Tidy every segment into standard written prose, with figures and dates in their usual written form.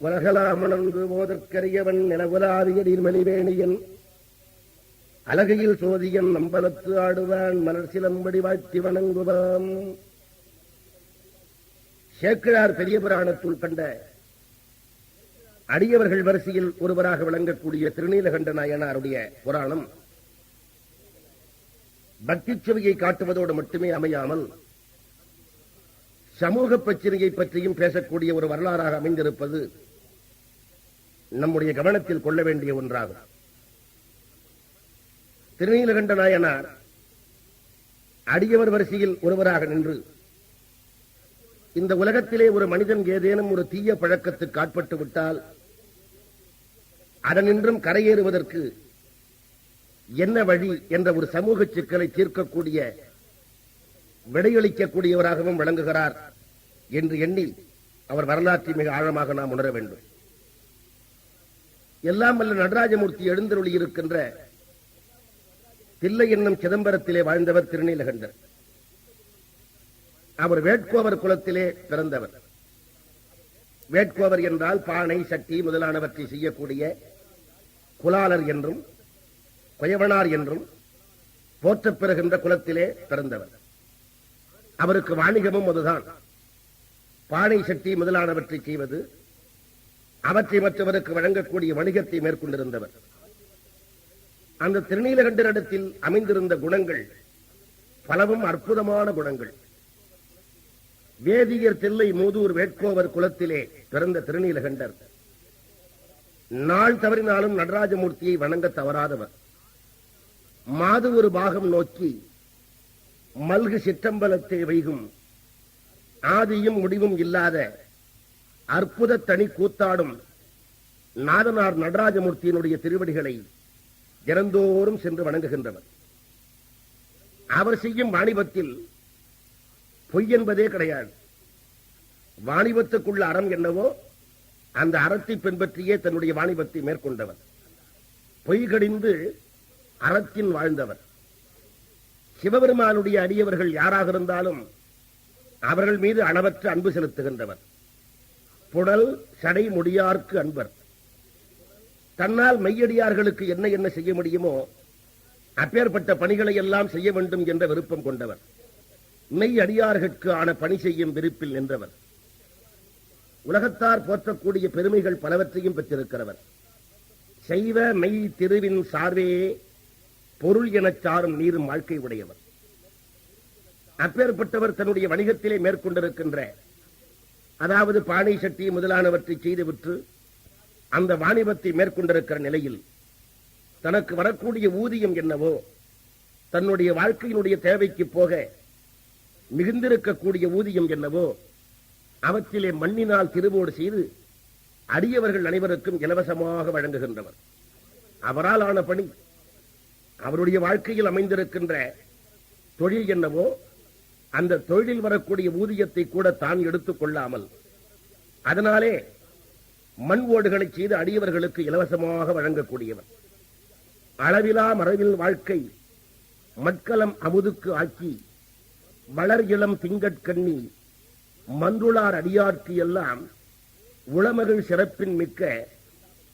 உலகலாமணந்து போதற்கரியவன் நிலவுலாவிய நீர்மலிவேணியன் அலகையில் சோதியன் நம்பலத்து ஆடுவான் மலர் சிலம்படி வாழ்த்தி வணங்குவான். சேக்கிழார் பெரிய புராணத்துள் கண்ட அடியவர்கள் வரிசையில் ஒருவராக விளங்கக்கூடிய திருநீலகண்ட நாயனாருடைய புராணம் பக்தி சுவையை காட்டுவதோடு மட்டுமே அமையாமல் சமூக பிரச்சனையை பற்றியும் பேசக்கூடிய ஒரு வரலாறாக அமைந்திருப்பது நம்முடைய கவனத்தில் கொள்ள வேண்டிய ஒன்றாகும். திருநீலகண்ட நாயனார் அடியவர் வரிசையில் ஒருவராக நின்று இந்த உலகத்திலே ஒரு மனிதன் ஏதேனும் ஒரு தீய பழக்கத்துக்கு ஆட்பட்டு விட்டால் அதனின்றும் கரையேறுவதற்கு என்ன வழி என்ற ஒரு சமூக சிக்கலை தீர்க்கக்கூடிய விடையளிக்கக்கூடியவராகவும் விளங்குகிறார் என்று எண்ணி அவர் வரலாற்றை மிக ஆழமாக நாம் உணர வேண்டும். எல்லாம் வல்ல நடராஜமூர்த்தி எழுந்தருளி இருக்கின்ற தில்லை என்னும் சிதம்பரத்திலே வாழ்ந்தவர் திருநீலகண்டர். அவர் வேட்கோவர் குலத்திலே பிறந்தவர். வேட்கோவர் என்றால் பானை சட்டி முதலானவற்றை செய்யக்கூடிய குலாளர் என்றும் கொயவனார் என்றும் போற்றப் பெறுகின்ற குலத்திலே பிறந்தவர். அவருக்கு வாணிகமும் அதுதான். பானை சட்டி முதலானவற்றை செய்வது, அவற்றை மற்றவருக்கு வழங்கக்கூடிய வணிகத்தை மேற்கொண்டிருந்தவர். அந்த திருநீலகண்டரிடத்தில் அமைந்திருந்த குணங்கள் பலவும் அற்புதமான குணங்கள். வேதியர் தில்லை மூதூர் வேட்கோவர் குலத்திலே பிறந்த திருநீலகண்டர் நாள் தவறினாலும் நடராஜமூர்த்தியை வணங்க தவறாதவர். மாது ஒரு பாகம் நோக்கி மல்கு சிற்றம்பலத்தை வைகும் ஆதியும் முடிவும் இல்லாத அற்புத தனி கூத்தாடும் நாதனார் நடராஜமூர்த்தியினுடைய திருவடிகளை தினந்தோறும் சென்று வணங்குகின்றவர். அவர் செய்யும் வாணிபத்தில் பொய் என்பதே கிடையாது. வாணிபத்துக்குள்ள அறம் என்னவோ அந்த அறத்தை பின்பற்றியே தன்னுடைய வாணிபத்தை மேற்கொண்டவர். பொய் கடிந்து அறத்தின் வாழ்ந்தவர். சிவபெருமானுடைய அடியவர்கள் யாராக இருந்தாலும் அவர்கள் மீது அளவற்ற அன்பு செலுத்துகின்றவர். புடல் சடை முடியார்க்கு அன்பர். தன்னால் மெய்யடியார்களுக்கு என்ன என்ன செய்ய முடியுமோ அப்பேற்பட்ட பணிகளை எல்லாம் செய்ய வேண்டும் என்ற விருப்பம் கொண்டவர். மெய் அடியார்களுக்கு ஆன பணி செய்யும் விருப்பில் நின்றவர். உலகத்தார் போற்றக்கூடிய பெருமைகள் பலவற்றையும் பெற்றிருக்கிறவர். செய்வ மெய் திருவின் சார்வே பொருள் எனச் சாரும் நீரும் வாழ்க்கை உடையவர். அப்பேற்பட்டவர் தன்னுடைய வணிகத்திலே மேற்கொண்டிருக்கின்ற, அதாவது பானை சட்டி முதலானவற்றை செய்துவிட்டு அந்த வாணிபத்தை மேற்கொண்டிருக்கிற நிலையில் தனக்கு வரக்கூடிய ஊதியம் என்னவோ தன்னுடைய வாழ்க்கையினுடைய தேவைக்கு போக மிகுந்திருக்கக்கூடிய ஊதியம் என்னவோ அவற்றிலே மண்ணினால் திருவோடு செய்து அடியவர்கள் அனைவருக்கும் இலவசமாக வழங்குகின்றவர். அவரால் ஆன பணி, அவருடைய வாழ்க்கையில் அமைந்திருக்கின்ற தொழில் என்னவோ அந்த தொழிலில் வரக்கூடிய ஊதியத்தை கூட தான் எடுத்துக் கொள்ளாமல் அதனாலே மண் ஓடுகளை செய்து அடியவர்களுக்கு இலவசமாக வழங்கக்கூடியவர். அளவிலா மறைவில் வாழ்க்கை மட்கலம் அமுதுக்கு ஆக்கி வளர் இளம் திங்கட்கண்ணி மன்றுளார் அடியார்க்கு எல்லாம் உளமகள் சிறப்பின் மிக்க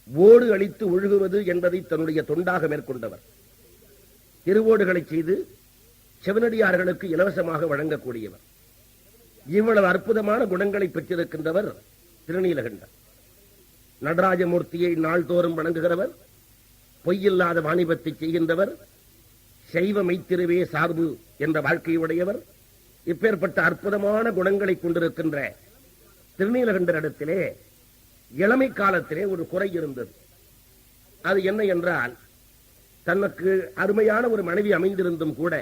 ஓடு அளித்து ஒழுகுவது என்பதை தன்னுடைய தொண்டாக மேற்கொண்டவர். திருவோடுகளை செய்து சிவனடியார்களுக்கு இலவசமாக வழங்கக்கூடியவர். இவ்வளவு அற்புதமான குணங்களை பெற்றிருக்கின்றவர் திருநீலகண்டர். நடராஜமூர்த்தியை நாள்தோறும் வணங்குகிறவர், பொய்யில்லாத வாணிபத்தை செய்கின்றவர், சைவ மைத்திருவே சார்பு என்ற வாழ்க்கையுடையவர். இப்பேற்பட்ட அற்புதமான குணங்களை கொண்டிருக்கின்ற திருநீலகண்டரிடத்திலே இளமை காலத்திலே ஒரு குறை இருந்தது. அது என்ன என்றால், தனக்கு அருமையான ஒரு மனைவி அமைந்திருந்தும் கூட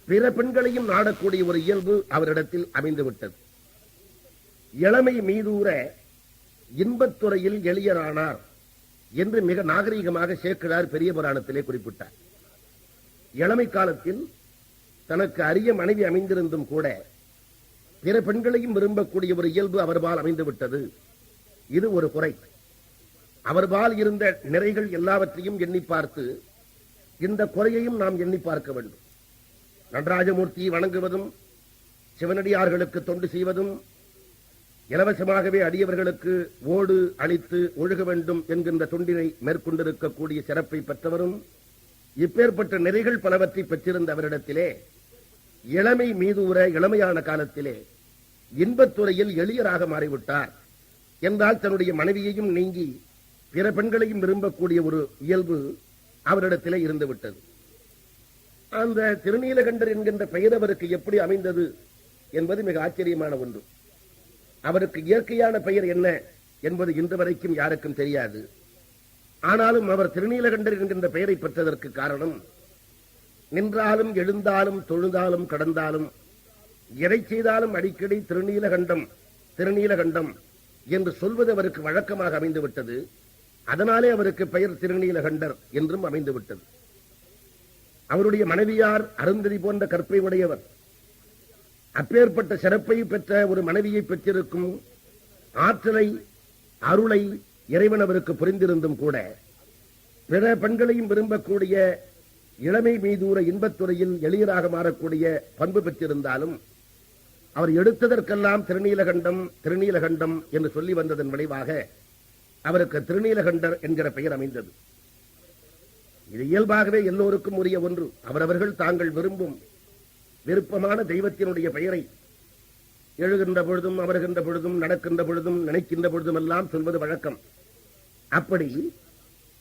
பிற பெண்களையும் நாடக்கூடிய ஒரு இயல்பு அவரிடத்தில் அமைந்துவிட்டது. இளமை மீதூர இன்பத்துறையில் எளியரானார் என்று மிக நாகரீகமாக சேக்கிழார் பெரிய புராணத்திலே குறிப்பிட்டார். இளமை காலத்தில் தனக்கு அரிய மனைவி அமைந்திருந்தும் கூட பிற பெண்களையும் விரும்பக்கூடிய ஒரு இயல்பு அவர்பால் அமைந்துவிட்டது. இது ஒரு குறை. அவர்பால் இருந்த நிறைகள் எல்லாவற்றையும் எண்ணி பார்த்து இந்த குறையையும் நாம் எண்ணி பார்க்க வேண்டும். நடராஜமூர்த்தியை வணங்குவதும் சிவனடியார்களுக்கு தொண்டு செய்வதும் இலவசமாகவே அடியவர்களுக்கு ஓடு அளித்து ஒழுக வேண்டும் என்கின்ற தொண்டினை மேற்கொண்டிருக்கக்கூடிய சிறப்பை பெற்றவரும், இப்பேற்பட்ட நெறிகள் பலவற்றை பெற்றிருந்த அவரிடத்திலே இளமை மீதூர இளமையான காலத்திலே இன்பத்துறையில் எளியராக மாறிவிட்டார் என்றால் தன்னுடைய மனைவியையும் நீங்கி பிற பெண்களையும் விரும்பக்கூடிய ஒரு இயல்பு அவரிடத்திலே இருந்துவிட்டது. அந்த திருநீலகண்டர் என்கின்ற பெயர் அவருக்கு எப்படி அமைந்தது என்பது மிக ஆச்சரியமான ஒன்று. அவருக்கு இயற்கையான பெயர் என்ன என்பது இன்று வரைக்கும் யாருக்கும் தெரியாது. ஆனாலும் அவர் திருநீலகண்டர் என்கின்ற பெயரை பெற்றதற்கு காரணம், நின்றாலும் எழுந்தாலும் தொழுதாலும் கடந்தாலும் எதை செய்தாலும் அடிக்கடி திருநீலகண்டம் திருநீலகண்டம் என்று சொல்வது அவருக்கு வழக்கமாக அமைந்துவிட்டது. அதனாலே அவருக்கு பெயர் திருநீலகண்டர் என்றும் அமைந்துவிட்டது. அவருடைய மனைவியார் அருந்ததி போன்ற கற்பை உடையவர். அப்பேற்பட்ட சிறப்பை பெற்ற ஒரு மனைவியை பெற்றிருக்கும் ஆற்றலை அருளை இறைவன் அவருக்கு புரிந்திருந்தும் கூட பிற பெண்களையும் விரும்பக்கூடிய இளமை மீதூர இன்பத்துறையில் எளியராக மாறக்கூடிய பண்பு பெற்றிருந்தாலும் அவர் எடுத்ததற்கெல்லாம் திருநீலகண்டம் திருநீலகண்டம் என்று சொல்லி வந்ததன் விளைவாக அவருக்கு திருநீலகண்டர் என்கிற பெயர் அமைந்தது. இது இயல்பாகவே எல்லோருக்கும் உரிய ஒன்று. அவரவர்கள் தாங்கள் விரும்பும் விருப்பமான தெய்வத்தினுடைய பெயரை எழுகின்ற பொழுதும் அமர்கின்ற பொழுதும் நடக்கின்ற பொழுதும் நினைக்கின்ற பொழுதும் எல்லாம் சொல்வது வழக்கம். அப்படி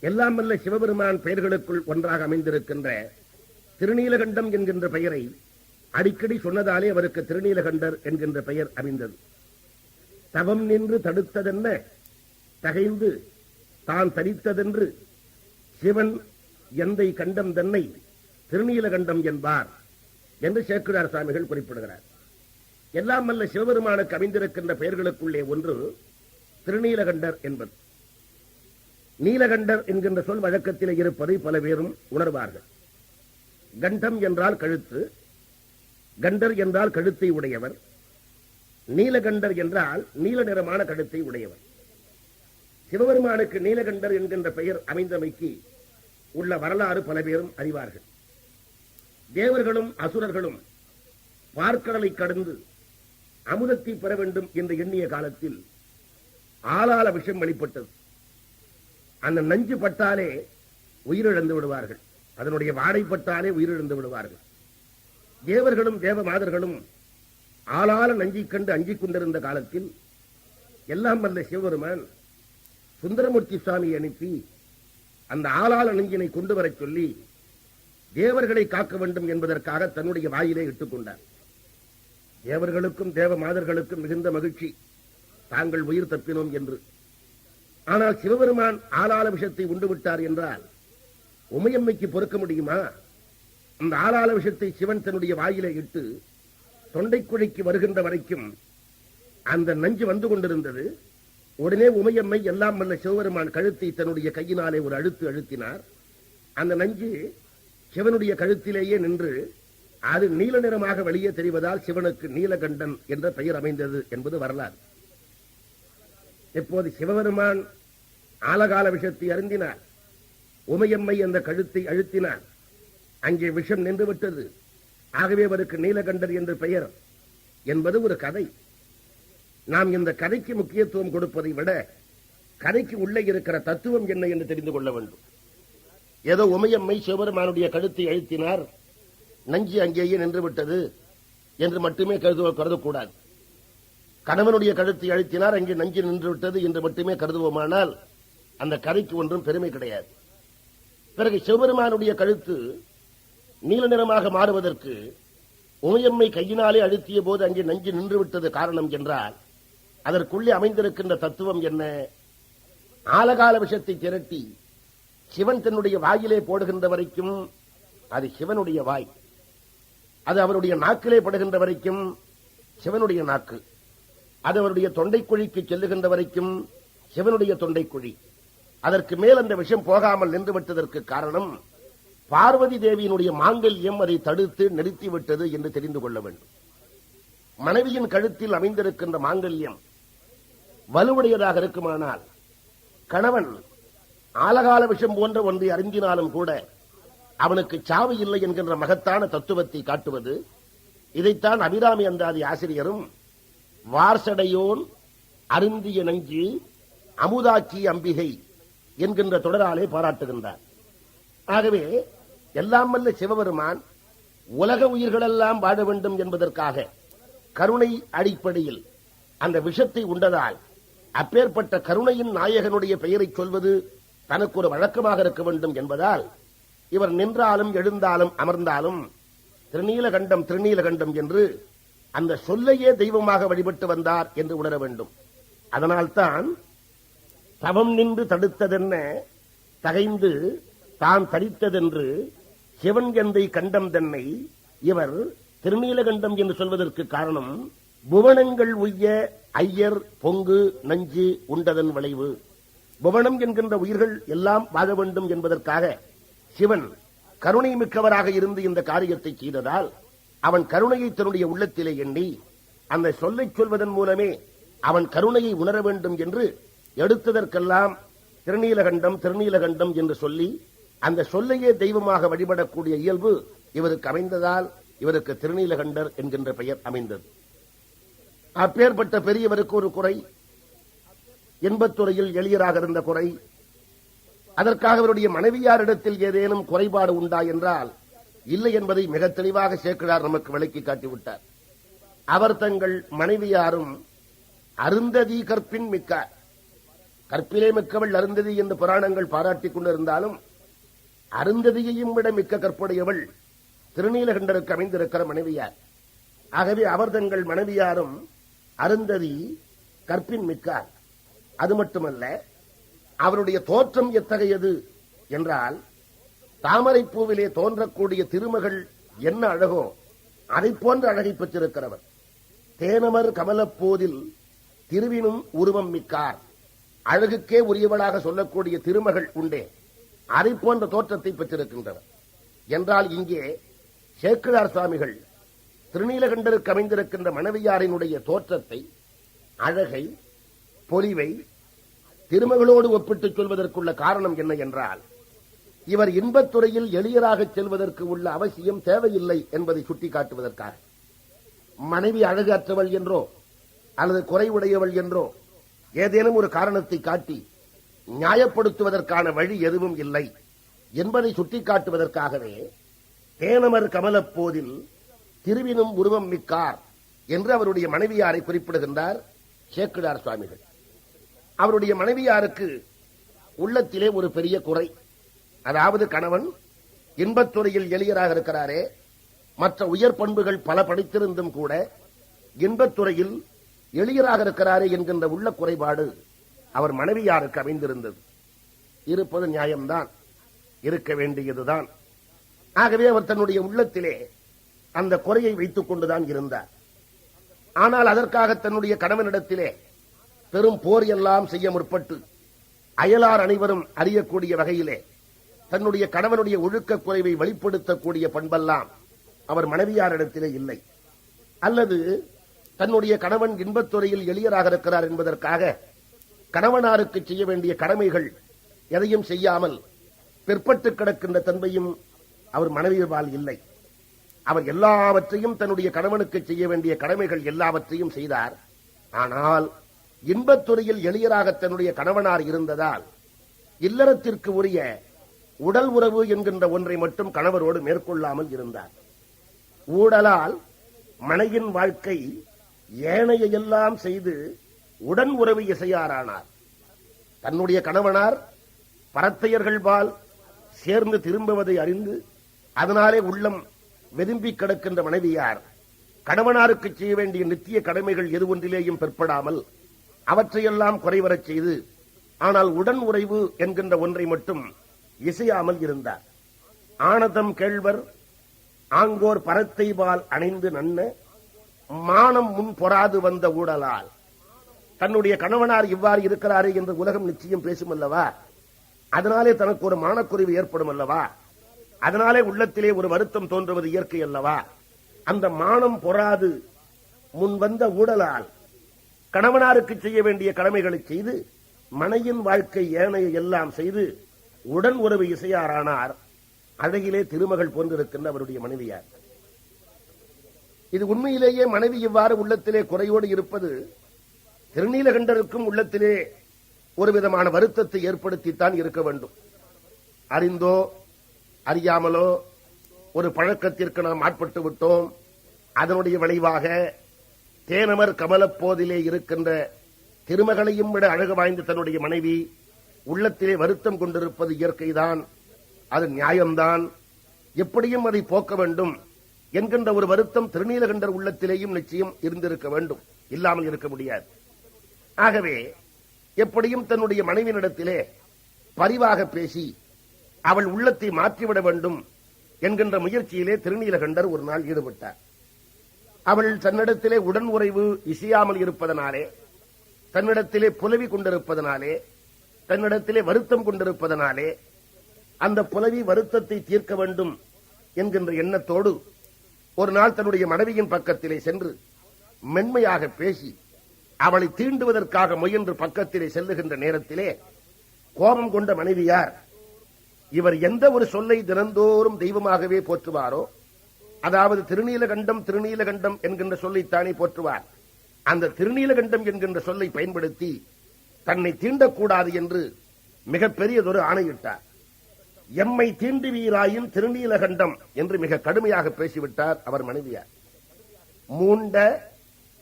எல்லாம் வல்ல சிவபெருமான் பெயர்களுக்குள் ஒன்றாக அமைந்திருக்கின்ற திருநீலகண்டம் என்கின்ற பெயரை அடிக்கடி சொன்னதாலே அவருக்கு திருநீலகண்டர் என்கின்ற பெயர் அமைந்தது. தவம் நின்று தடுத்ததென்ன தகைந்து தான் தரித்ததென்று சிவன் எந்தை கண்டம் தன்னை திருநீலகண்டம் என்பார் என்று சேக்கிழார் சுவாமிகள் குறிப்பிடுகிறார். எல்லாம் வல்ல சிவபெருமானுக்கு அமைந்திருக்கின்ற பெயர்களுக்குள்ளே ஒன்று திருநீலகண்டர் என்பது. நீலகண்டர் என்கின்ற சொல் வழக்கத்தில் இருப்பதை பல பேரும் உணர்வார்கள். கண்டம் என்றால் கழுத்து, கண்டர் என்றால் கழுத்தை உடையவர், நீலகண்டர் என்றால் நீல நிறமான கழுத்தை உடையவர். சிவபெருமானுக்கு நீலகண்டர் என்கின்ற பெயர் அமைந்தமைக்கு உள்ள வரலாறு பல பேரும் அறிவார்கள். தேவர்களும் அசுரர்களும் பார்க்கடலை கடந்து அமுதத்தை பெற வேண்டும் என்று எண்ணிய காலத்தில் ஆளாள விஷம் வெளிப்பட்டது. அந்த நஞ்சு பட்டாலே உயிரிழந்து விடுவார்கள், அதனுடைய வாடைப்பட்டாலே உயிரிழந்து விடுவார்கள். தேவர்களும் தேவ மாதர்களும் ஆளாள நஞ்சை கண்டு அஞ்சிக் கொண்டிருந்த காலத்தில் எல்லாம் வல்ல சிவபெருமான் சுந்தரமூர்த்தி சுவாமியை அனுப்பி அந்த ஆளாள நஞ்சினை கொண்டு வரச் சொல்லி தேவர்களை காக்க வேண்டும் என்பதற்காக தன்னுடைய வாயிலே இட்டுக் கொண்டார். தேவர்களுக்கும் தேவ மாதர்களுக்கும் மிகுந்த மகிழ்ச்சி, தாங்கள் உயிர் தப்பினோம் என்று. ஆனால் சிவபெருமான் ஆளாள விஷத்தை உண்டு விட்டார் என்றால் உமையம்மைக்கு பொறுக்க முடியுமா? அந்த ஆளாள விஷத்தை சிவன் தன்னுடைய வாயிலே இட்டு தொண்டைக்குழிக்கு வருகின்ற வரைக்கும் அந்த நஞ்சு வந்து கொண்டிருந்தது. உடனே உமையம்மை எல்லாம் வல்ல சிவபெருமான் கழுத்தை தன்னுடைய கையினாலே ஒரு அழுத்து அழுத்தினார். அந்த நஞ்சு சிவனுடைய கழுத்திலேயே நின்று அது நீல நிறமாக வெளியே தெரிவதால் சிவனுக்கு நீலகண்டன் என்ற பெயர் அமைந்தது என்பது வரலாறு. இப்போது சிவபெருமான் ஆலகால விஷத்தை அருந்தினார், உமையம்மை அந்த கழுத்தை அழுத்தினார், அங்கே விஷம் நின்று விட்டது. ஆகவே அவருக்கு நீலகண்டர் என்று பெயர் என்பது ஒரு கதை. நாம் இந்த கதைக்கு முக்கியத்துவம் கொடுப்பதை விட கதைக்கு உள்ளே இருக்கிற தத்துவம் என்ன என்று தெரிந்து கொள்ள வேண்டும். ஏதோ உமையம்மை சிவபெருமானுடைய கழுத்தை அழுத்தினார், நஞ்சு அங்கேயே நின்று விட்டது என்று மட்டுமே கருதக்கூடாது. கணவனுடைய கழுத்தை அழுத்தினார், அங்கே நஞ்சு நின்று விட்டது என்று மட்டுமே கருதுவோமானால் அந்த கதைக்கு ஒன்றும் பெருமை கிடையாது. பிறகு சிவபெருமானுடைய கழுத்து நீல நிறமாக மாறுவதற்கு உமையம்மை கையினாலே அழுத்திய போது அங்கே நஞ்சு நின்று விட்டது காரணம் என்றால் அதற்குள்ளே அமைந்திருக்கின்ற தத்துவம் என்ன? ஆலகால விஷத்தை திரட்டி சிவன் தன்னுடைய வாயிலே போடுகின்ற வரைக்கும் அது சிவனுடைய வாய், அது அவருடைய நாக்கிலே படுகின்ற வரைக்கும் சிவனுடைய நாக்கு, அது அவருடைய தொண்டைக்குழிக்கு செல்லுகின்ற வரைக்கும் சிவனுடைய தொண்டைக்குழி. அதற்கு மேல் அந்த விஷம் போகாமல் நின்று விட்டதற்கு காரணம் பார்வதி தேவியினுடைய மாங்கல்யம் அதை தடுத்து நிறுத்திவிட்டது என்று தெரிந்து கொள்ள வேண்டும். மனைவியின் கழுத்தில் அமைந்திருக்கின்ற மாங்கல்யம் வலுவுடையதாக இருக்குமானால் கணவன் ஆலகால விஷம் போன்ற ஒன்றை அறிந்தினாலும் கூட அவனுக்கு சாவு இல்லை என்கின்ற மகத்தான தத்துவத்தை காட்டுவது. இதைத்தான் அபிராமி அந்தாதி ஆசிரியரும் வார்சடையோன் அருந்திய நஞ்சு அமுதாக்கி அம்பிகை என்கின்ற தொடராலே பாராட்டுகின்றார். ஆகவே எல்லாம் வல்ல சிவபெருமான் உலக உயிர்களெல்லாம் வாழ வேண்டும் என்பதற்காக கருணை அடிப்படையில் அந்த விஷத்தை உண்டதால் அப்பேற்பட்ட கருணையின் நாயகனுடைய பெயரை சொல்வது தனக்கு ஒரு வழக்கமாக இருக்க வேண்டும் என்பதால் இவர் நின்றாலும் எழுந்தாலும் அமர்ந்தாலும் திருநீலகண்டம் திருநீலகண்டம் என்று அந்த சொல்லையே தெய்வமாக வழிபட்டு வந்தார் என்று உணர வேண்டும். அதனால்தான் தவம் நின்று தடுத்ததென்ன தகைந்து தான் தரித்ததென்று சிவன் எந்தை கண்டம் தன்னை இவர் திருநீலகண்டம் என்று சொல்வதற்கு காரணம் புவனங்கள் உய்ய ஐயர் பொங்கு நஞ்சு உண்டதன் விளைவு. புவனம் என்கின்ற உயிர்கள் எல்லாம் வாழ வேண்டும் என்பதற்காக சிவன் கருணை மிக்கவராக இருந்து இந்த காரியத்தை செய்ததால் அவன் கருணையை தன்னுடைய உள்ளத்திலே எண்ணி அந்த சொல்லை சொல்வதன் மூலமே அவன் கருணையை உணர வேண்டும் என்று எடுத்ததற்கெல்லாம் திருநீலகண்டம் திருநீலகண்டம் என்று சொல்லி அந்த சொல்லையே தெய்வமாக வழிபடக்கூடிய இயல்பு இவருக்கு அமைந்ததால் இவருக்கு திருநீலகண்டர் என்கின்ற பெயர் அமைந்தது. அப்பேற்பட்ட பெரியவருக்கு ஒரு குறை, இன்பத்துறையில் எளியராக இருந்த குறை. அதற்காக அவருடைய மனைவியாரிடத்தில் ஏதேனும் குறைபாடு உண்டா என்றால் இல்லை என்பதை மிக தெளிவாக சேக்கிழார் நமக்கு விளக்கி காட்டிவிட்டார். அவர் தங்கள் மனைவியாரும் அருந்ததி கற்பின் மிக்கார், கற்பிலே மிக்கவள் அருந்ததி என்று புராணங்கள் பாராட்டிக் கொண்டிருந்தாலும் அருந்ததியையும் விட மிக்க கற்புடையவள் திருநீலகண்டருக்கு அமைந்திருக்கிற மனைவியார். ஆகவே அவர் தங்கள் மனைவியாரும் அருந்ததி கற்பின் மிக்கார். அது மட்டுமல்ல, அவருடைய தோற்றம் எத்தகையது என்றால் தாமரை பூவிலே தோன்றக்கூடிய திருமகள் என்ன அழகோ அதை போன்ற அழகை பெற்றிருக்கிறவர். தேனமர் கமலப்போதில் திருவினும் உருவம் மிக்கார், அழகுக்கே உரியவளாக சொல்லக்கூடிய திருமகள் உண்டே அதை போன்ற தோற்றத்தை பெற்றிருக்கின்றனர் என்றால் இங்கே சேக்கிழார் சுவாமிகள் திருநீலகண்டருக்கு அமைந்திருக்கின்ற மனைவியாரினுடைய தோற்றத்தை, அழகை, பொலிவை திருமகளோடு ஒப்பிட்டுச் சொல்வதற்குள்ள காரணம் என்ன என்றால் இவர் இன்பத்துறையில் எளியராக செல்வதற்கு உள்ள அவசியம் தேவையில்லை என்பதை சுட்டிக்காட்டுவதற்காக. மனைவி அழகு அற்றவள் என்றோ அல்லது குறைவுடையவள் என்றோ ஏதேனும் ஒரு காரணத்தை காட்டி நியாயப்படுத்துவதற்கான வழி எதுவும் இல்லை என்பதை சுட்டிக்காட்டுவதற்காகவே தேனமர் கமலப்போதில் திருவினும் உருவம் மிக்கார் என்று அவருடைய மனைவியாரை குறிப்பிடுகின்றார் சேக்கிழார் சுவாமிகள். அவருடைய மனைவியாருக்கு உள்ளத்திலே ஒரு பெரிய குறை, அதாவது கணவன் இன்பத்துறையில் எளியராக இருக்கிறாரே, மற்ற உயர் பண்புகள் பல படித்திருந்தும் கூட இன்பத்துறையில் எளியராக இருக்கிறாரே என்கின்ற உள்ள குறைபாடு அவர் மனைவியாருக்கு அமைந்திருந்தது. இருப்பது நியாயம்தான், இருக்க வேண்டியதுதான். ஆகவே அவர் தன்னுடைய உள்ளத்திலே அந்த குறையை வைத்துக் கொண்டுதான் இருந்தார். ஆனால் அதற்காக தன்னுடைய கணவனிடத்திலே பெரும் போர் எல்லாம் செய்ய முற்பட்டு அயலார் அனைவரும் அறியக்கூடிய வகையிலே தன்னுடைய கணவனுடைய ஒழுக்க குறைவை வெளிப்படுத்தக்கூடிய பண்பெல்லாம் அவர் மனைவியாரிடத்திலே இல்லை. அல்லது தன்னுடைய கணவன் இன்பத்துறையில் எளியராக இருக்கிறார் என்பதற்காக கணவனாருக்கு செய்ய வேண்டிய கடமைகள் எதையும் செய்யாமல் பிற்பட்டு கிடக்கின்ற தன்மையும் அவர் மனைவியால் இல்லை. அவர் எல்லாவற்றையும் தன்னுடைய கணவனுக்கு செய்ய வேண்டிய கடமைகள் எல்லாவற்றையும் செய்தார். ஆனால் இன்பத்துறையில் எளியராக தன்னுடைய கணவனார் இருந்ததால் இல்லறத்திற்கு உரிய உடல் உறவு என்கின்ற ஒன்றை மட்டும் கணவரோடு மேற்கொள்ளாமல் இருந்தார். ஊடலால் மனையின் வாழ்க்கை ஏனைய எல்லாம் செய்து உடன் உறவு இசையாரானார். தன்னுடைய கணவனார் பரத்தையர்கள்பால் சேர்ந்து திரும்புவதை அறிந்து அதனாலே உள்ளம் வெதும்பி கிடக்கின்ற மனைவியார் கணவனாருக்கு செய்ய வேண்டிய நித்திய கடமைகள் எது ஒன்றிலேயும் பிற்படாமல் அவற்றையெல்லாம் குறைவரச் செய்து ஆனால் உடன் உறைவு என்கின்ற ஒன்றை மட்டும் இசையாமல் இருந்தார். ஆனதம் கேழ்வர் ஆங்கோர் பரத்தைபால் அணைந்து நன்ன மானம் முன் பொறாது வந்த ஊடலால். தன்னுடைய கணவனார் இவ்வாறு இருக்கிறாரே என்று உலகம் நிச்சயம் பேசும் அல்லவா, அதனாலே தனக்கு ஒரு மானக்குறைவு ஏற்படும் அல்லவா, அதனாலே உள்ளத்திலே ஒரு வருத்தம் தோன்றுவது இயற்கை அல்லவா. அந்த மானம் பொறாது முன் வந்த ஊடலால் கணவனாருக்கு செய்ய வேண்டிய கடமைகளை செய்து மனையின் வாழ்க்கை ஏனைய எல்லாம் செய்து உடன் உறவு இசையாரானார். அழகிலே திருமகள் போன்றிருக்கின்ற அவருடைய மனைவியார். இது உண்மையிலேயே மனைவி இவ்வாறு உள்ளத்திலே குறையோடு இருப்பது திருநீலகண்டருக்கும் உள்ளத்திலே ஒரு விதமான வருத்தத்தை ஏற்படுத்தித்தான் இருக்க வேண்டும். அறிந்தோ அறியாமலோ ஒரு பழக்கத்திற்கு நாம் ஆட்பட்டு விட்டோம். அதனுடைய விளைவாக தேனமர் கமலப்போதிலே இருக்கின்ற திருமகளையும் விட அழகு வாய்ந்த தன்னுடைய மனைவி உள்ளத்திலே வருத்தம் கொண்டிருப்பது இயற்கைதான், அது நியாயம்தான். எப்படியும் அதை போக்க வேண்டும் என்கின்ற ஒரு வருத்தம் திருநீலகண்டர் உள்ளத்திலேயும் நிச்சயம் இருந்திருக்க வேண்டும், இல்லாமல் இருக்க முடியாது. ஆகவே எப்படியும் தன்னுடைய மனைவியினிடத்திலே பரிவாக பேசி அவள் உள்ளத்தை மாற்றிவிட வேண்டும் என்கின்ற முயற்சியிலே திருநீலகண்டர் ஒரு நாள் ஈடுபட்டார். அவள் தன்னிடத்திலே உடன் உறைவு இசையாமல் இருப்பதனாலே, தன்னிடத்திலே புலவி கொண்டிருப்பதனாலே, தன்னிடத்திலே வருத்தம் கொண்டிருப்பதனாலே அந்த புலவி வருத்தத்தை தீர்க்க வேண்டும் என்கின்ற எண்ணத்தோடு ஒரு நாள் தன்னுடைய மனைவியின் பக்கத்திலே சென்று மென்மையாக பேசி அவளை தீண்டுவதற்காக முயன்று பக்கத்திலே செல்லுகின்ற நேரத்திலே கோபம் கொண்ட மனைவியார், இவர் எந்த ஒரு சொல்லை தினந்தோறும் தெய்வமாகவே போற்றுவாரோ, அதாவது திருநீலகண்டம் திருநீலகண்டம் என்கின்ற சொல்லைத்தானே போற்றுவார், அந்த திருநீலகண்டம் என்கின்ற சொல்லை பயன்படுத்தி தன்னை தீண்டக்கூடாது என்று மிகப்பெரியதொரு ஆணையிட்டார். எம்மை தீண்டுவீராயின் திருநீலகண்டம் என்று மிக கடுமையாக பேசிவிட்டார் அவர் மனைவியார். மூண்ட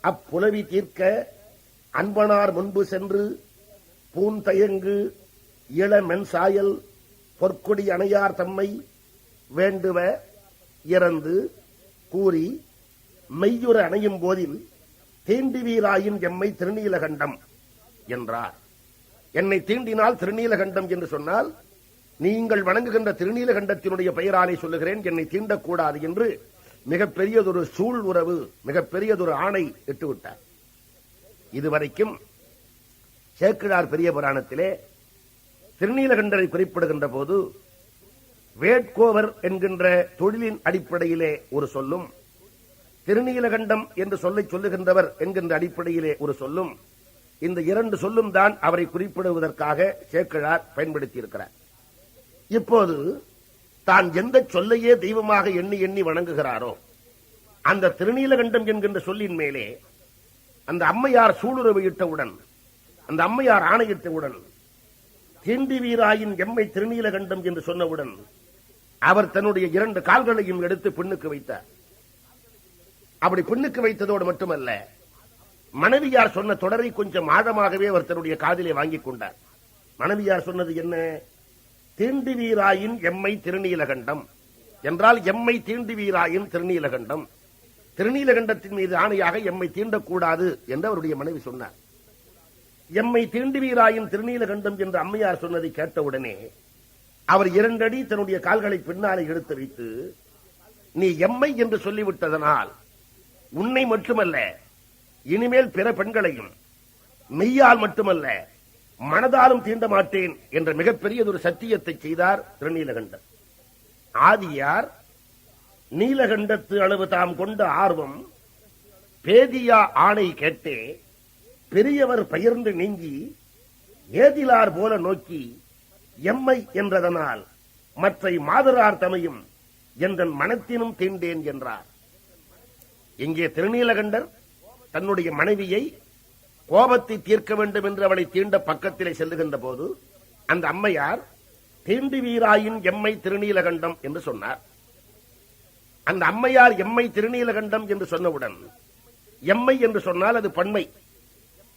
அப்புலவி தீர்க்க அன்பனார் முன்பு சென்று பூந்தயங்கு இளமென் சாயல் பொற்கொடி அணையார் தம்மை வேண்டுவ இறந்து கூறி மெய்யுற அணையும் போதில் தீண்டுவீராயின் எம்மை திருநீலகண்டம் என்றார். என்னை தீண்டினால் திருநீலகண்டம் என்று சொன்னால் நீங்கள் வணங்குகின்ற திருநீலகண்டத்தினுடைய பெயராலே சொல்லுகிறேன், என்னை தீண்டக்கூடாது என்று மிகப்பெரியதொரு சூழ் உறவு, மிகப்பெரியதொரு ஆணை இட்டுவிட்டார். இதுவரைக்கும் சேக்கிழார் பெரிய புராணத்திலே திருநீலகண்டரை குறிப்பிடுகின்ற போது வேட்கோவர் என்கின்ற தொழிலின் அடிப்படையிலே ஒரு சொல்லும், திருநீலகண்டம் என்று சொல்லை சொல்லுகின்றவர் என்கின்ற அடிப்படையிலே ஒரு சொல்லும், இந்த இரண்டு சொல்லும் தான் அவரை குறிப்பிடுவதற்காக சேக்கிழார் பயன்படுத்தியிருக்கிறார். இப்போது தான் எந்த சொல்லையே தெய்வமாக எண்ணி எண்ணி வணங்குகிறாரோ அந்த திருநீலகண்டம் என்கின்ற சொல்லின் மேலே அந்த அம்மையார் சூளுறவு இட்டவுடன், அந்த அம்மையார் ஆணையிட்டவுடன், தீண்டுவீராயின் எம்மை திருநீலகண்டம் என்று சொன்னவுடன் அவர் தன்னுடைய இரண்டு கால்களையும் எடுத்து பெண்ணுக்கு வைத்தார். அப்படி பெண்ணுக்கு வைத்ததோடு மட்டுமல்ல, மனைவியார் சொன்ன தொடரை கொஞ்சம் ஆழமாகவே அவர் தன்னுடைய காதிலே வாங்கிக் கொண்டார். மனைவியார் சொன்னது என்ன? தீண்டுவீராயின் எம்மை திருநீலகண்டம் என்றால் எம்மை தீண்டுவீராயின் திருநீலகண்டம், திருநீலகண்டத்தின் மீது ஆணையாக எம்மை தீண்டக்கூடாது என்று அவருடைய மனைவி சொன்னார். எம்மை தீண்டுவீராயின் திருநீலகண்டம் என்று அம்மையார் சொன்னதை கேட்டவுடனே அவர் இரண்டடி தன்னுடைய கால்களை பின்னாலே எடுத்து வைத்து, நீ எம்மை என்று சொல்லிவிட்டதனால் உன்னை மட்டுமல்ல இனிமேல் பிற பெண்களையும் மெய்யால் மட்டுமல்ல மனதாலும் தீண்ட மாட்டேன் என்ற மிகப்பெரியதொரு சத்தியத்தை செய்தார் திருநீலகண்டர். ஆதியார் நீலகண்டத்து அளவு தாம் கொண்ட ஆர்வம் பேதியா ஆணை கேட்டே பெரியவர் பயிர்ந்து நீங்கி ஏதிலார் போல நோக்கி எம்மை என்றதனால் மற்றை மாதரார் தமையும் எந்தன் மனத்தினும் தீண்டேன் என்றார். இங்கே திருநீலகண்டர் தன்னுடைய மனைவியை கோபத்தை தீர்க்க வேண்டும் என்று அவளை தீண்ட பக்கத்திலே செல்லுகின்ற போது அந்த அம்மையார் தீண்டுவீராயின் எம்மை திருநீலகண்டம் என்று சொன்னார். அந்த அம்மையார் எம்மை திருநீலகண்டம் என்று சொன்னவுடன், எம்மை என்று சொன்னால் அது பன்மை.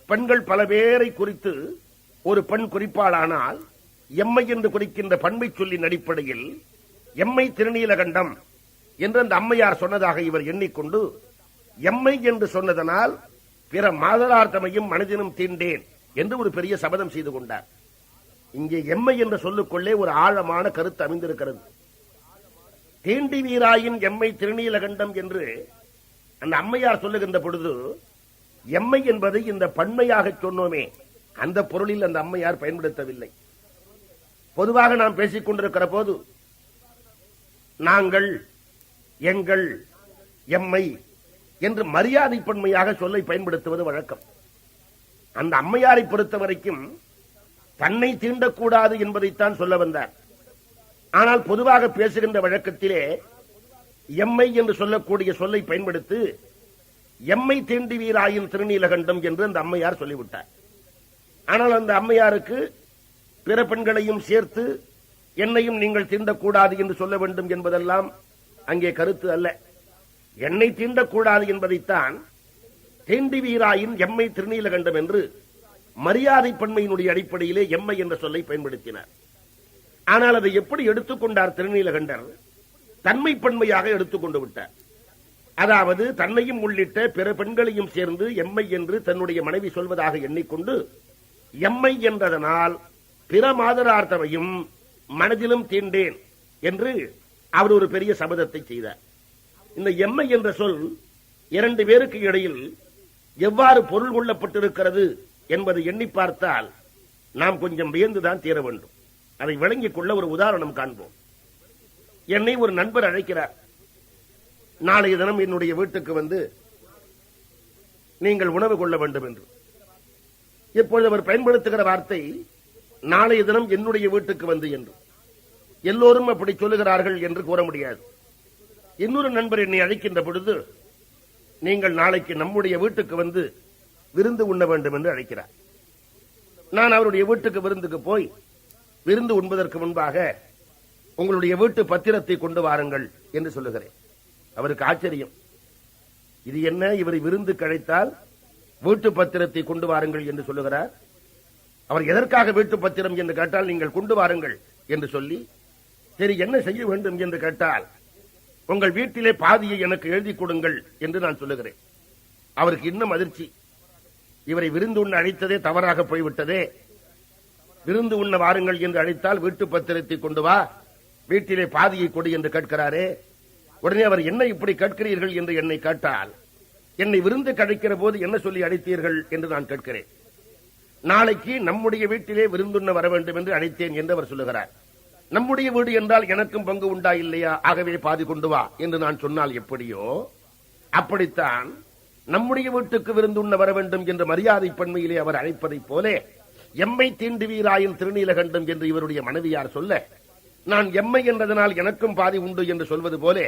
பெண்கள் பல பேரை குறித்து ஒரு பெண் குறிப்பாளானால் எம்மை என்று குறிக்கின்ற பன்மை சொல்லின் அடிப்படையில் எம்மை திருநீலகண்டம் என்று அந்த அம்மையார் சொன்னதாக இவர் எண்ணிக்கொண்டு எம்மை என்று சொன்னதனால் பிற மாதரார்த்தமையும் மனதினும் தீண்டேன் என்று ஒரு பெரிய சபதம் செய்து கொண்டார். இங்கே எம்மை என்ற சொல்லுக்குள்ளே ஒரு ஆழமான கருத்து அமைந்திருக்கிறது. தீண்டி வீராயின் எம்மை திருநீலகண்டம் என்று அந்த அம்மையார் சொல்லுகின்ற பொழுது எம்மை என்பதை இந்த பன்மையாக சொன்னோமே அந்த பொருளில் அந்த அம்மையார் பயன்படுத்தவில்லை. பொதுவாக நாம் பேசிக் கொண்டிருக்கிற போது நாங்கள், எங்கள், எம்மை என்று மரியாதை பன்மையாக சொல்லை பயன்படுத்துவது வழக்கம். அந்த அம்மையாரை பொறுத்த வரைக்கும் தன்னை தீண்டக்கூடாது என்பதைத்தான் சொல்ல வந்தார். ஆனால் பொதுவாக பேசுகின்ற வழக்கத்திலே எம்மை என்று சொல்லக்கூடிய சொல்லை பயன்படுத்தி எம்மை தீண்டுவீராயின் திருநீலகண்டம் என்று அந்த அம்மையார் சொல்லிவிட்டார். ஆனால் அந்த அம்மையாருக்கு பிற பெண்களையும் சேர்த்து என்னையும் நீங்கள் தீண்டக்கூடாது என்று சொல்ல வேண்டும் என்பதெல்லாம் அங்கே கருத்து அல்ல. என்னை தீண்டக்கூடாது என்பதைத்தான் தீண்டுவீராயின் எம்மை திருநீலகண்டம் என்று மரியாதை பன்மையினுடைய அடிப்படையிலே எம்மை என்ற சொல்லை பயன்படுத்தினார். ஆனால் அதை எப்படி எடுத்துக்கொண்டார் திருநீலகண்டர்? தன்மை பன்மையாக எடுத்துக்கொண்டு விட்டார். அதாவது தன்னையும் உள்ளிட்ட பிற பெண்களையும் சேர்ந்து எம்மை என்று தன்னுடைய மனைவி சொல்வதாக எண்ணிக்கொண்டு எம்மை என்றதனால் பிற மாதரார்த்தமையும் மனதிலும் தீண்டேன் என்று அவர் ஒரு பெரிய சபதத்தை செய்தார். இந்த எம்மை என்ற சொல் இரண்டு பேருக்கு இடையில் எவ்வாறு பொருள் கொள்ளப்பட்டிருக்கிறது என்பதை எண்ணி பார்த்தால் நாம் கொஞ்சம் வியந்துதான் தீர வேண்டும். அதை விளங்கிக் கொள்ள ஒரு உதாரணம் காண்போம். என்னை ஒரு நண்பர் அழைக்கிறார். நாளைய தினம் என்னுடைய வீட்டுக்கு வந்து நீங்கள் உணவு கொள்ள வேண்டும் என்று. இப்பொழுது அவர் பயன்படுத்துகிற வார்த்தை நாளைய தினம் என்னுடைய வீட்டுக்கு வந்து என்று. எல்லோரும் அப்படி சொல்லுகிறார்கள் என்று கூற முடியாது. இன்னொரு நண்பர் என்னை அழைக்கின்ற பொழுது நீங்கள் நாளைக்கு நம்முடைய வீட்டுக்கு வந்து விருந்து உண்ண வேண்டும் என்று அழைக்கிறார். நான் அவருடைய வீட்டுக்கு விருந்துக்கு போய் விருந்து உண்பதற்கு முன்பாக உங்களுடைய வீட்டு பத்திரத்தை கொண்டு வாருங்கள் என்று சொல்லுகிறேன். அவருக்கு ஆச்சரியம். இது என்ன, இவரை விருந்துக்கு அழைத்தால் வீட்டு பத்திரத்தை கொண்டு வாருங்கள் என்று சொல்லுகிறார். அவர் எதற்காக வீட்டு பத்திரம் என்று கேட்டால் நீங்கள் கொண்டு வாருங்கள் என்று சொல்லி, சரி என்ன செய்ய வேண்டும் என்று கேட்டால் உங்கள் வீட்டிலே பாதியை எனக்கு எழுதி கொடுங்கள் என்று நான் சொல்லுகிறேன். அவருக்கு இன்னும் அதிர்ச்சி. இவரை விருந்து உண்ண அழைத்ததே தவறாக போய்விட்டதே. விருந்து உண்ண வாருங்கள் என்று அழைத்தால் வீட்டு பத்திரத்தை கொண்டு வா, வீட்டிலே பாதியை கொடு என்று கேட்கிறாரே. உடனே அவர் என்ன இப்படி கேட்கிறீர்கள் என்று என்னை கேட்டால், என்னை விருந்து கழிக்கிற போது என்ன சொல்லி அழைத்தீர்கள் என்று நான் கேட்கிறேன். நாளைக்கு நம்முடைய வீட்டிலே விருந்துண்ண வர வேண்டும் என்று அழைத்தேன் என்று அவர் சொல்லுகிறார். நம்முடைய வீடு என்றால் எனக்கும் பங்கு உண்டா இல்லையா, ஆகவே பாதி கொண்டு வா என்று நான் சொன்னால் எப்படியோ அப்படித்தான் நம்முடைய வீட்டுக்கு விருந்துண்ண வர வேண்டும் என்ற மரியாதை பன்மையிலே அவர் அழைப்பதைப் போல எம்மை தீண்டுவீராயின் திருநீலகண்டம் என்று இவருடைய மனைவியார் சொல்ல, நான் எம்மை என்றதனால் எனக்கும் பாதி உண்டு என்று சொல்வது போல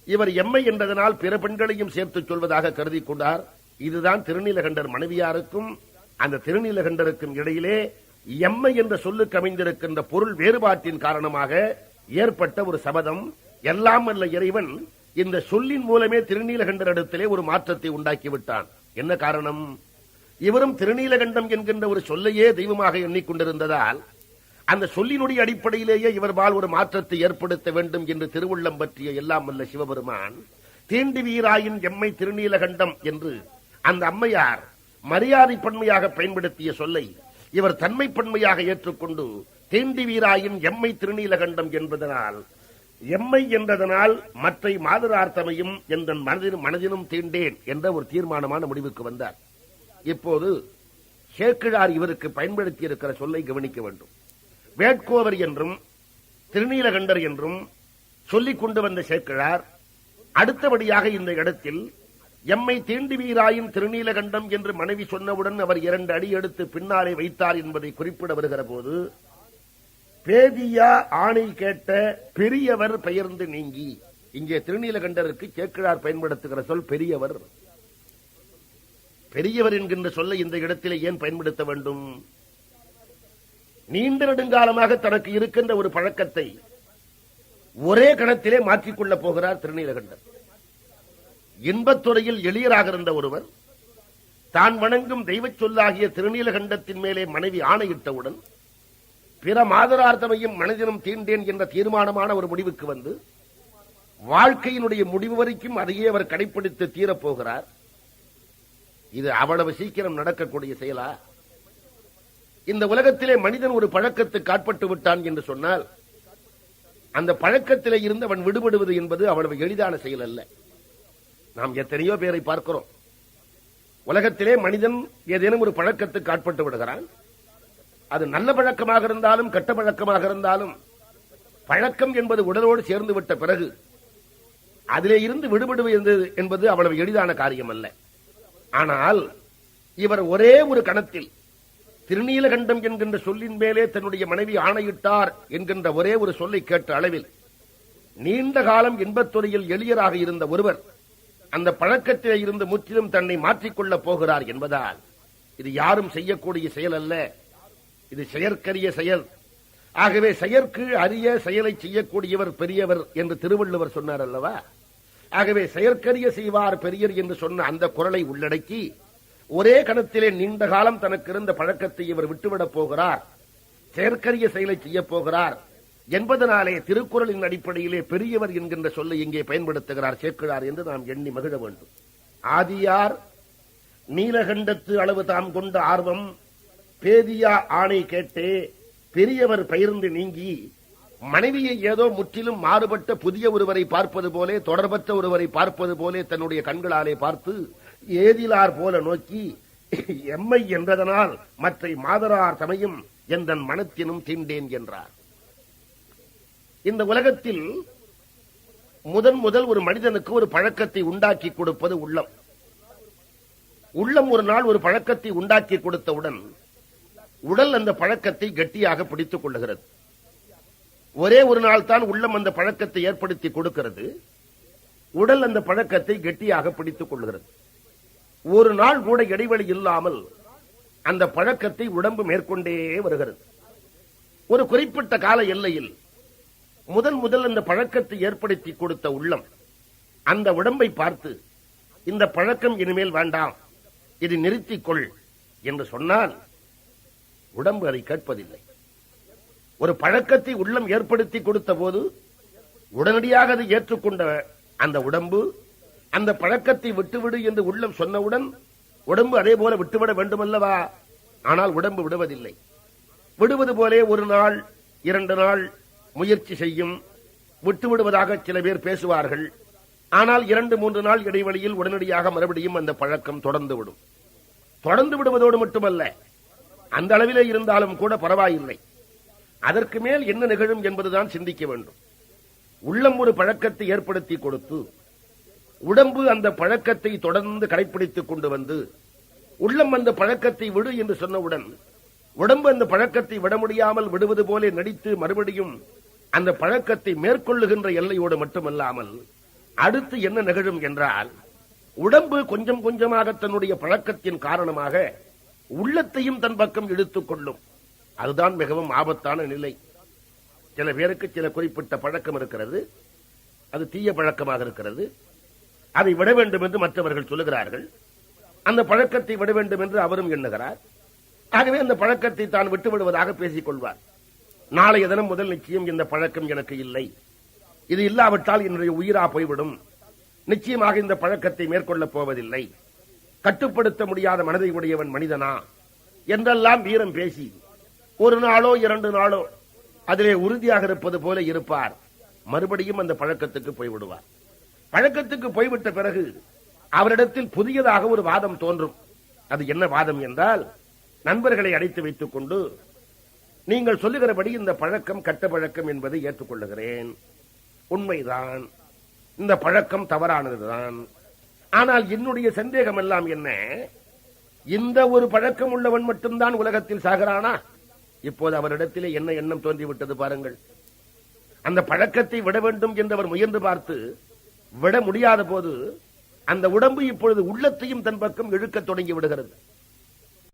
இவர் எம்மை என்றதனால் பிற பெண்களையும் சேர்த்து சொல்வதாக கருதி கொண்டார். இதுதான் திருநீலகண்டர் மனைவியாருக்கும் அந்த திருநீலகண்டருக்கும் இடையிலே எம்மை என்ற சொல்லுக்கு அமைந்திருக்கின்ற பொருள் வேறுபாட்டின் காரணமாக ஏற்பட்ட ஒரு சபதம். எல்லாம் அல்ல இறைவன் இந்த சொல்லின் மூலமே திருநீலகண்டரிடத்திலே ஒரு மாற்றத்தை உண்டாக்கிவிட்டான். என்ன காரணம்? இவரும் திருநீலகண்டம் என்கின்ற ஒரு சொல்லையே தெய்வமாக எண்ணிக்கொண்டிருந்ததால் அந்த சொல்லினுடைய அடிப்படையிலேயே இவர்பால் ஒரு மாற்றத்தை ஏற்படுத்த வேண்டும் என்று திருவுள்ளம் பற்றிய எல்லாம் அல்ல சிவபெருமான் தீண்டுவீராயின் எம்மை திருநீலகண்டம் என்று அந்த அம்மையார் மரியாதை பன்மையாக பயன்படுத்திய சொல்லை இவர் தன்மை பன்மையாக ஏற்றுக்கொண்டு தீண்டுவீராயின் எம்மை திருநீலகண்டம் என்பதனால் எம்மை என்றதனால் மற்ற மாதரார்த்தமையும் எந்த மனதினும் தீண்டேன் என்ற ஒரு தீர்மானமான முடிவுக்கு வந்தார். இப்போது சேக்கிழார் இவருக்கு பயன்படுத்தி இருக்கிற சொல்லை கவனிக்க வேண்டும். வேட்கோவர் என்றும் திருநீலகண்டர் என்றும் சொல்லிக் கொண்டு வந்த சேக்கிழார் அடுத்தபடியாக இந்த இடத்தில் எம்மை தீண்டுவீராயின் திருநீலகண்டம் என்று மனைவி சொன்னவுடன் அவர் 2 அடி எடுத்து பின்னாலே வைத்தார் என்பதை குறிப்பிட வருகிற போது, பேதியா ஆணை கேட்ட பெரியவர் பெயர்ந்து நீங்கி, இங்கே திருநீலகண்டருக்கு சேக்கிழார் பயன்படுத்துகிற சொல் பெரியவர். பெரியவர் என்கின்ற சொல்லை இந்த இடத்திலே ஏன் பயன்படுத்த வேண்டும்? நீண்ட நெடுங்காலமாக தனக்கு இருக்கின்ற ஒரு பழக்கத்தை ஒரே கணத்திலே மாற்றிக்கொள்ளப் போகிறார் திருநீலகண்டர். இன்பத்துறையில் எளியராக இருந்த ஒருவர் தான் வணங்கும் தெய்வச் சொல்லாகிய திருநீலகண்டத்தின் மேலே மனைவி ஆணையிட்டவுடன் பிற மாதரார்த்தமையும் மனதினும் தீண்டேன் என்ற தீர்மானமான ஒரு முடிவுக்கு வந்து வாழ்க்கையினுடைய முடிவு வரைக்கும் அதையே அவர் கடைபிடித்து தீரப்போகிறார். இது அவ்வளவு சீக்கிரம் நடக்கக்கூடிய செயலா? இந்த உலகத்திலே மனிதன் ஒரு பழக்கத்துக்கு ஆட்பட்டு விட்டான் என்று சொன்னால் அந்த பழக்கத்திலே இருந்து அவன் விடுபடுவது என்பது அவ்வளவு எளிதான செயல் அல்ல. நாம் எத்தனையோ பேரை பார்க்கிறோம். உலகத்திலே மனிதன் ஏதேனும் ஒரு பழக்கத்துக்கு ஆட்பட்டு விடுகிறான். அது நல்ல பழக்கமாக இருந்தாலும் கெட்ட பழக்கமாக இருந்தாலும் பழக்கம் என்பது உடலோடு சேர்ந்து விட்ட பிறகு அதிலே இருந்து விடுபடுவது என்பது அவ்வளவு எளிதான காரியம் அல்ல. ஆனால் இவர் ஒரே ஒரு கணத்தில் திருநீலகண்டம் என்கின்ற சொல்லின் மேலே தன்னுடைய மனைவி ஆணையிட்டார் என்கின்ற ஒரே ஒரு சொல்லை கேட்ட அளவில் நீண்ட காலம் இன்பத்துறையில் எளியராக இருந்த ஒருவர் அந்த பழக்கத்திலே இருந்து முற்றிலும் தன்னை மாற்றிக்கொள்ளப் போகிறார் என்பதால் இது யாரும் செய்யக்கூடிய செயல் அல்ல, இது செயற்கரிய செயல். ஆகவே செயற்கு அரிய செயலை செய்யக்கூடியவர் பெரியவர் என்று திருவள்ளுவர் சொன்னார் அல்லவா? ஆகவே செயற்கரிய செய்வார் பெரியர் என்று சொன்ன அந்த குரலை உள்ளடக்கி ஒரே கணத்திலே நீண்ட காலம் தனக்கு இருந்த பழக்கத்தை இவர் விட்டுவிடப் போகிறார், செயற்கரிய செயலை செய்யப் போகிறார் என்பதனாலே திருக்குறளின் அடிப்படையிலே பெரியவர் என்கின்ற சொல்லை இங்கே பயன்படுத்துகிறார் சேக்கிழார் என்று நாம் எண்ணி மகிழ வேண்டும். ஆதியார் நீலகண்டத்து அளவு தாம் கொண்ட ஆர்வம் பேதியா ஆணை கேட்டே பெரியவர் பயிர்ந்து நீங்கி மனைவியை ஏதோ முற்றிலும் மாறுபட்ட புதிய ஒருவரை பார்ப்பது போலே, தொடர்பற்ற ஒருவரை பார்ப்பது போலே தன்னுடைய கண்களாலே பார்த்து ஏதிலார் போல நோக்கி எம்மை என்றதனால் மற்ற மாதரார் தமையும் எந்தன் மனத்தினும் தீண்டேன் என்றார். இந்த உலகத்தில் முதல் ஒரு மனிதனுக்கு ஒரு பழக்கத்தை உண்டாக்கி கொடுப்பது உள்ளம். உள்ளம் ஒரு நாள் ஒரு பழக்கத்தை உண்டாக்கி கொடுத்தவுடன் உடல் அந்த பழக்கத்தை கெட்டியாக பிடித்துக் கொள்ளுகிறது. ஒரே ஒரு நாள் தான் உள்ளம் அந்த பழக்கத்தை ஏற்படுத்தி கொடுக்கிறது, உடல் அந்த பழக்கத்தை கெட்டியாக பிடித்துக் கொள்கிறது. ஒரு நாள் கூட இடைவெளி இல்லாமல் அந்த பழக்கத்தை உடம்பு மேற்கொண்டே வருகிறது. ஒரு குறிப்பிட்ட கால எல்லையில் முதல் அந்த பழக்கத்தை ஏற்படுத்தி கொடுத்த உள்ளம் அந்த உடம்பை பார்த்து இந்த பழக்கம் இனிமேல் வேண்டாம், இது நிறுத்திக்கொள் என்று சொன்னால் உடம்பு அதை கேட்பதில்லை. ஒரு பழக்கத்தை உள்ளம் ஏற்படுத்தி கொடுத்த போது உடனடியாக அதை ஏற்றுக்கொண்ட அந்த உடம்பு அந்த பழக்கத்தை விட்டுவிடு என்று உள்ளம் சொன்னவுடன் உடம்பு அதே போல விட்டுவிட வேண்டுமல்லவா? ஆனால் உடம்பு விடுவதில்லை. விடுவது போலே ஒரு நாள் 2 நாள் முயற்சி செய்யும், விட்டுவிடுவதாக சில பேர் பேசுவார்கள். ஆனால் 2-3 நாள் இடைவெளியில் உடனடியாக மறுபடியும் அந்த பழக்கம் தொடர்ந்து விடும். தொடர்ந்து விடுவதோடு மட்டுமல்ல, அந்த அளவிலே இருந்தாலும் கூட பரவாயில்லை, அதற்கு மேல் என்ன நிகழும் என்பதுதான் சிந்திக்க வேண்டும். உள்ளம் ஒரு பழக்கத்தை ஏற்படுத்தி கொடுத்து உடம்பு அந்த பழக்கத்தை தொடர்ந்து கடைபிடித்துக் கொண்டு வந்து உள்ளம் அந்த பழக்கத்தை விடு என்று சொன்னவுடன் உடம்பு அந்த பழக்கத்தை விட முடியாமல் விடுவது போலே நடித்து மறுபடியும் அந்த பழக்கத்தை மேற்கொள்ளுகின்ற எல்லையோடு மட்டுமல்லாமல் அடுத்து என்ன நிகழும் என்றால் உடம்பு கொஞ்சம் கொஞ்சமாக தன்னுடைய பழக்கத்தின் காரணமாக உள்ளத்தையும் தன் பக்கம் இழுத்துக் கொள்ளும். அதுதான் மிகவும் ஆபத்தான நிலை. சில பேருக்கு சில குறிப்பிட்ட பழக்கம் இருக்கிறது, அது தீய பழக்கமாக இருக்கிறது. அதை விட வேண்டும் என்று மற்றவர்கள் சொல்லுகிறார்கள், அந்த பழக்கத்தை விட வேண்டும் என்று அவரும் எண்ணுகிறார். ஆகவே அந்த பழக்கத்தை தான் விட்டு விடுவதாக பேசிக் கொள்வார். நாளைய தினம் முதல் நிச்சயம் இந்த பழக்கம் எனக்கு இல்லை, இது இல்லாவிட்டால் என்னுடைய உயிரா போய்விடும், நிச்சயமாக இந்த பழக்கத்தை மேற்கொள்ளப் போவதில்லை, கட்டுப்படுத்த முடியாத மனதை உடையவன் மனிதனா என்றெல்லாம் வீரம் பேசி 1 நாளோ 2 நாளோ அதிலே உறுதியாக இருப்பது போல இருப்பார். மறுபடியும் அந்த பழக்கத்துக்கு போய்விடுவார். பழக்கத்துக்கு போய்விட்ட பிறகு அவரிடத்தில் புதியதாக ஒரு வாதம் தோன்றும். அது என்ன வாதம் என்றால், நண்பர்களை அடைத்து வைத்துக் கொண்டு நீங்கள் சொல்லுகிறபடி இந்த பழக்கம் கட்ட பழக்கம் என்பதை ஏற்றுக்கொள்ளுகிறேன், உண்மைதான், இந்த பழக்கம் தவறானதுதான். ஆனால் என்னுடைய சந்தேகம் எல்லாம் என்ன, இந்த ஒரு பழக்கம் உள்ளவன் மட்டும்தான் உலகத்தில் சாகிறானா? இப்போது அவரிடத்திலே என்ன எண்ணம் தோன்றிவிட்டது பாருங்கள். அந்த பழக்கத்தை விட வேண்டும் என்றவர் முயன்று பார்த்து விட முடியாத போது அந்த உடம்பு இப்பொழுது உள்ளத்தையும் தன் பக்கம் இழுக்க தொடங்கி விடுகிறது.